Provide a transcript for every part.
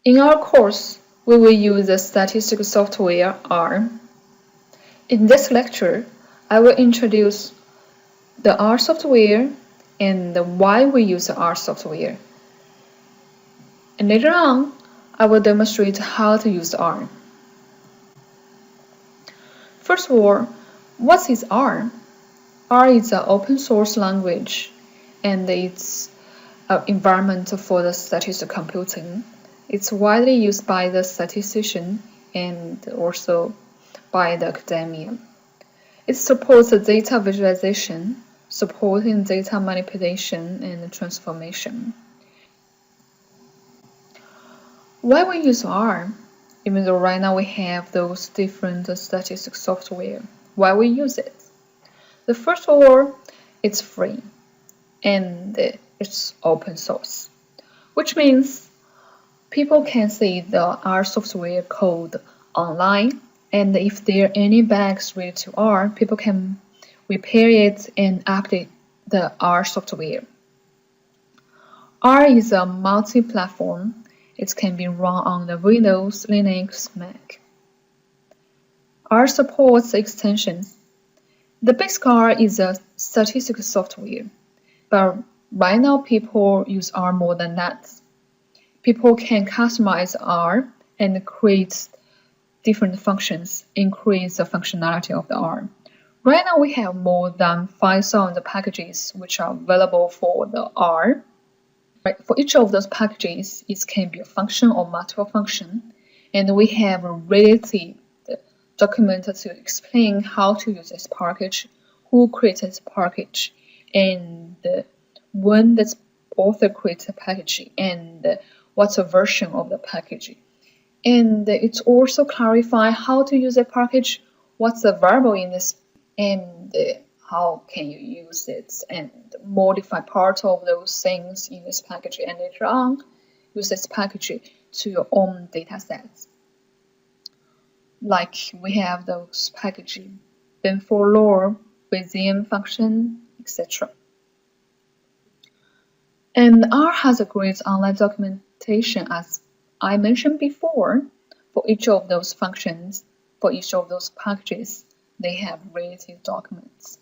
In our course, we will use the statistical software R. In this lecture, I will introduce the R software and why we use the R software. And later on, I will demonstrate how to use R. First of all, what is R? R is an open source language and it's an environment for the statistical computing. It's widely used by the statistician and also by the academia. It supports data visualization, supporting data manipulation and transformation. Why we use R? Even though right now we have those different statistical software, why we use it? The first of all, it's free and it's open source, which means people can see the R software code online, and if there are any bugs related to R, people can repair it and update the R software. R is a multi-platform. It can be run on the Windows, Linux, Mac. R supports extensions. The basic R is a statistical software, but right now people use R more than that. People can customize R and create different functions, increase the functionality of the R. Right now we have more than 5,000 packages which are available for the R. For each of those packages, it can be a function or multiple function, and we have a related document to explain how to use this package, who created this package, and when this author creates a package, and what's a version of the package. And it also clarifies how to use a package, what's available in this, and how can you use it, and modify part of those things in this package, and later on use this package to your own data sets. Like we have those packages, bin for lore, within function, etc. And R has a great online documentation, as I mentioned before. For each of those functions, for each of those packages, they have related documents.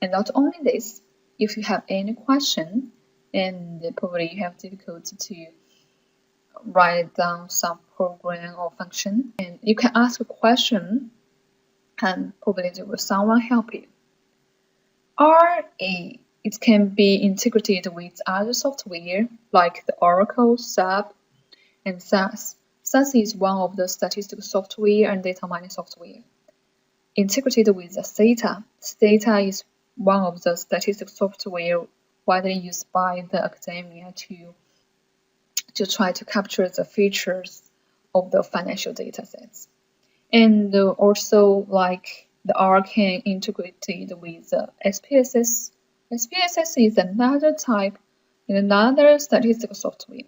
And not only this, if you have any question and probably you have difficulty to write down some program or function, and you can ask a question and probably someone help you. R, it can be integrated with other software like the Oracle, SAP, and SAS. SAS is one of the statistical software and data mining software. Integrated with the Stata. Stata is one of the statistical software widely used by the academia to try to capture the features of the financial data sets. And also like the R can integrate it with the SPSS. SPSS is another type in another statistical software.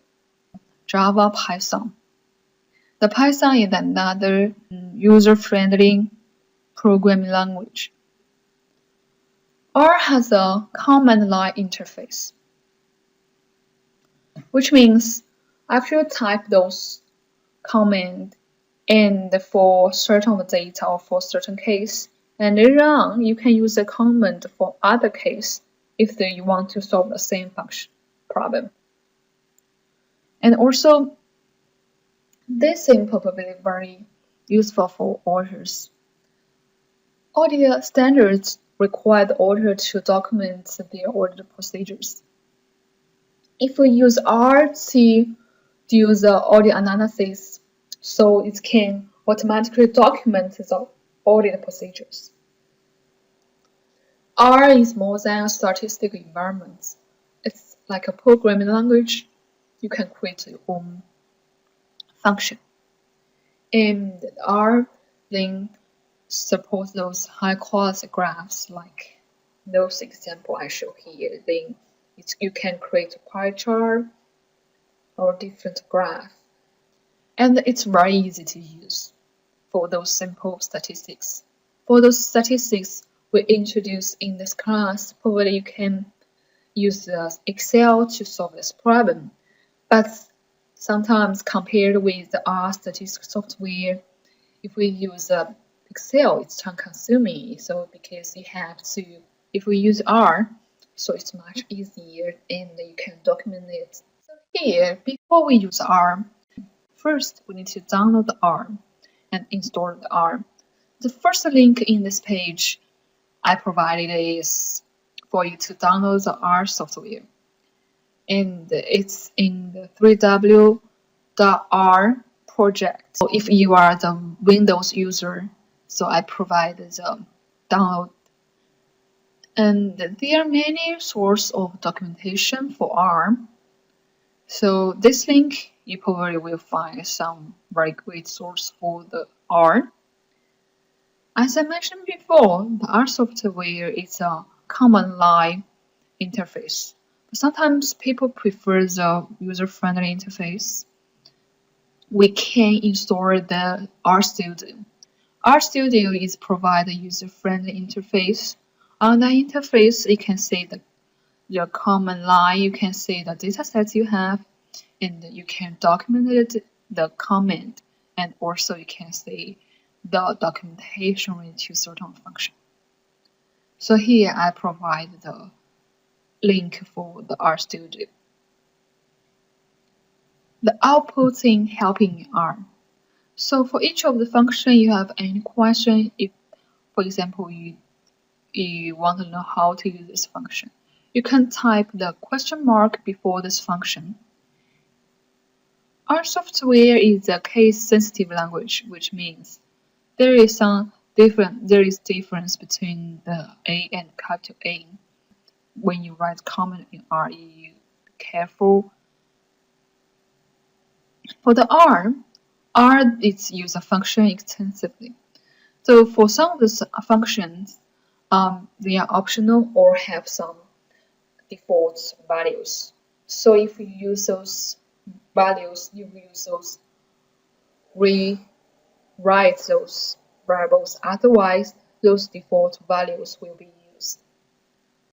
Java, Python. The Python is another user-friendly programming language. R has a command line interface, which means after you type those commands and for certain data or for certain case, and later on you can use the command for other case if you want to solve the same function problem. And also, this is probably very useful for auditors. Audit standards require the auditor to document their audit procedures. If we use R to do the audit analysis, so it can automatically document the audit procedures. R is more than a statistical environment. It's like a programming language. You can create your own function. And R then supports those high quality graphs like those example I show here. Then you can create a pie chart or different graph. And it's very easy to use for those simple statistics. For those statistics we introduce in this class, probably you can use Excel to solve this problem. But Sometimes compared with the R statistics software, if we use Excel, it's time consuming. So because you have to, if we use R, so it's much easier and you can document it. So here, before we use R, first we need to download the R and install the R. The first link in this page I provided is for you to download the R software. And it's in the 3w.r project. So if you are the Windows user, so I provide the download. And there are many sources of documentation for R. So this link, you probably will find some very great source for the R. As I mentioned before, the R software is a command line interface. But sometimes people prefer the user-friendly interface. We can install the RStudio. RStudio is provide a user-friendly interface. On that interface, you can see your command line, you can see the datasets you have, and you can document the comment, and also you can see the documentation related to certain function. So here I provide the link for the RStudio. The outputs in helping R. So for each of the function you have any question, if for example you want to know how to use this function, you can type the question mark before this function. R software is a case-sensitive language, which means there is difference between the A and capital A. When you write comment in R, you be careful. For the R is use a function extensively. So for some of the functions, they are optional or have some default values. So if you use those values, you will use those rewrite those variables. Otherwise, those default values will be